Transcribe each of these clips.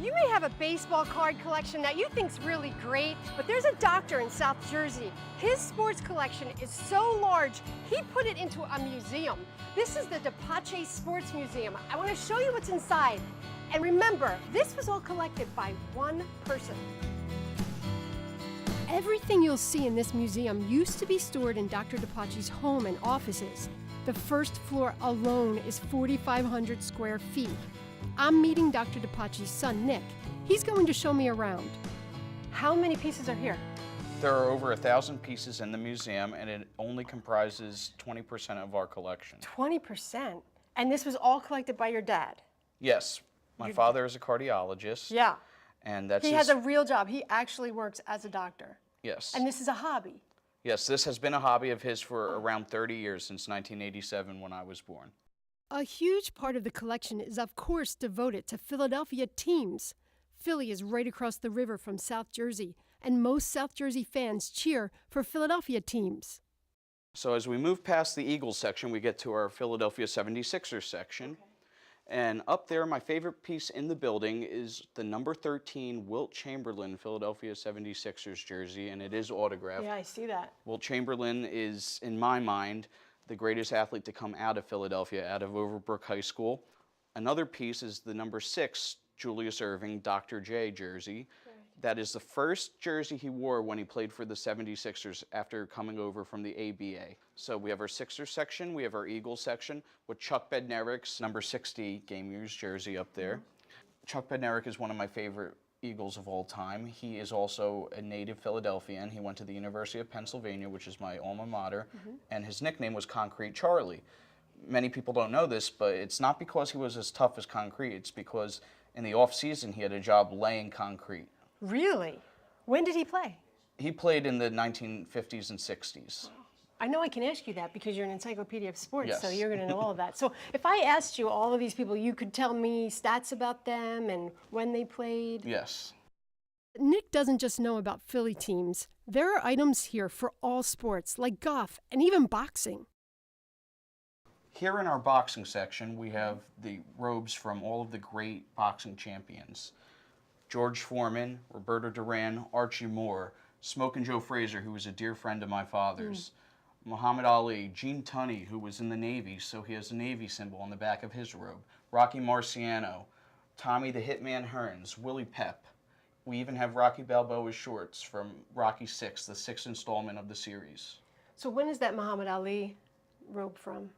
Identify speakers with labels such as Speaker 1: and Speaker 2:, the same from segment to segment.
Speaker 1: You may have a baseball card collection that you think's really great, but there's a doctor in South Jersey. His sports collection is so large, he put it into a museum. This is the DePace Sports Museum. I want to show you what's inside. And remember, this was all collected by one person. Everything you'll see in this museum used to be stored in Dr. DePace's home and offices. The first floor alone is 4,500 square feet. I'm meeting Dr. DePace's son, Nick. He's going to show me around. How many pieces are here?
Speaker 2: There are over 1,000 pieces in the museum, and it only comprises 20% of our collection.
Speaker 1: 20%? And this was all collected by your dad?
Speaker 2: Yes. My father is a cardiologist.
Speaker 1: Yeah.
Speaker 2: And that's
Speaker 1: He has a real job. He actually works as a doctor.
Speaker 2: Yes.
Speaker 1: And this is a hobby.
Speaker 2: Yes, this has been a hobby of his for around 30 years, since 1987 when I was born.
Speaker 1: A huge part of the collection is, of course, devoted to Philadelphia teams. Philly is right across the river from South Jersey, and most South Jersey fans cheer for Philadelphia teams.
Speaker 2: So as we move past the Eagles section, we get to our Philadelphia 76ers section. Okay. And up there, my favorite piece in the building is the number 13 Wilt Chamberlain Philadelphia 76ers jersey, and it is autographed.
Speaker 1: Yeah, I see that.
Speaker 2: Wilt Chamberlain is, in my mind, the greatest athlete to come out of Philadelphia, out of Overbrook High School. Another piece is the number 6 Julius Erving Dr. J jersey. Right. That is the first jersey he wore when he played for the 76ers after coming over from the ABA. So we have our Sixers section, we have our Eagles section with Chuck Bednarik's number 60 game used jersey up there. Mm-hmm. Chuck Bednarik is one of my favorite Eagles of all time. He is also a native Philadelphian. He went to the University of Pennsylvania, which is my alma mater, and his nickname was Concrete Charlie. Many people don't know this, but it's not because he was as tough as concrete. It's because in the off-season he had a job laying concrete.
Speaker 1: Really? When did he play?
Speaker 2: He played in the 1950s and 60s.
Speaker 1: I know I can ask you that because you're an encyclopedia of sports,
Speaker 2: yes.
Speaker 1: So you're going to know all of that. So if I asked you all of these people, you could tell me stats about them and when they played?
Speaker 2: Yes.
Speaker 1: Nick doesn't just know about Philly teams. There are items here for all sports, like golf and even boxing.
Speaker 2: Here in our boxing section, we have the robes from all of the great boxing champions. George Foreman, Roberto Duran, Archie Moore, Smokin' Joe Frazier, who was a dear friend of my father's. Muhammad Ali, Gene Tunney, who was in the Navy, so he has a Navy symbol on the back of his robe. Rocky Marciano, Tommy the Hitman Hearns, Willie Pep. We even have Rocky Balboa's shorts from Rocky VI, the 6th installment of the series. So
Speaker 1: when is that Muhammad Ali robe from?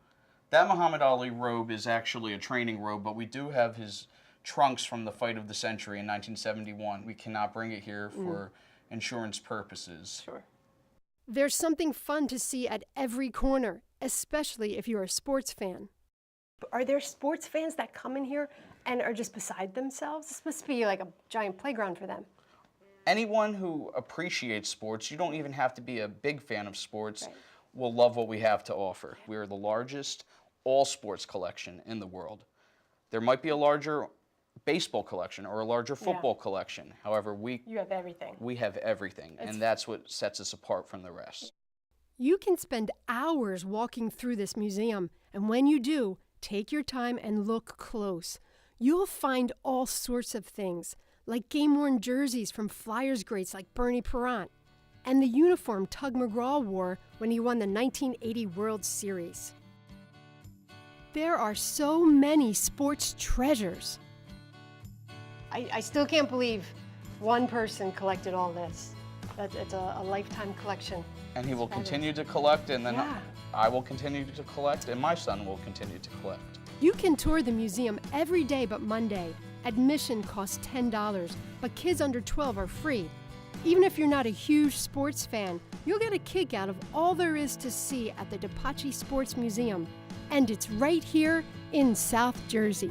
Speaker 2: That Muhammad Ali robe is actually a training robe, but we do have his trunks from the fight of the century in 1971. We cannot bring it here for insurance purposes.
Speaker 1: Sure. There's something fun to see at every corner, especially if you're a sports fan. Are there sports fans that come in here and are just beside themselves? This must be like a giant playground for them.
Speaker 2: Anyone who appreciates sports, you don't even have to be a big fan of sports, will love what we have to offer. We are the largest all sports collection in the world. There might be a larger baseball collection or a larger football collection. However, you have everything. We have everything, and that's what sets us apart from the rest.
Speaker 1: You can spend hours walking through this museum, and when you do, take your time and look close. You'll find all sorts of things, like game-worn jerseys from Flyers greats like Bernie Parent, and the uniform Tug McGraw wore when he won the 1980 World Series. There are so many sports treasures. I still can't believe one person collected all this. It's a lifetime collection.
Speaker 2: And he will continue to collect, and then I will continue to collect, and my son will continue to collect.
Speaker 1: You can tour the museum every day but Monday. Admission costs $10, but kids under 12 are free. Even if you're not a huge sports fan, you'll get a kick out of all there is to see at the DePace Sports Museum. And it's right here in South Jersey.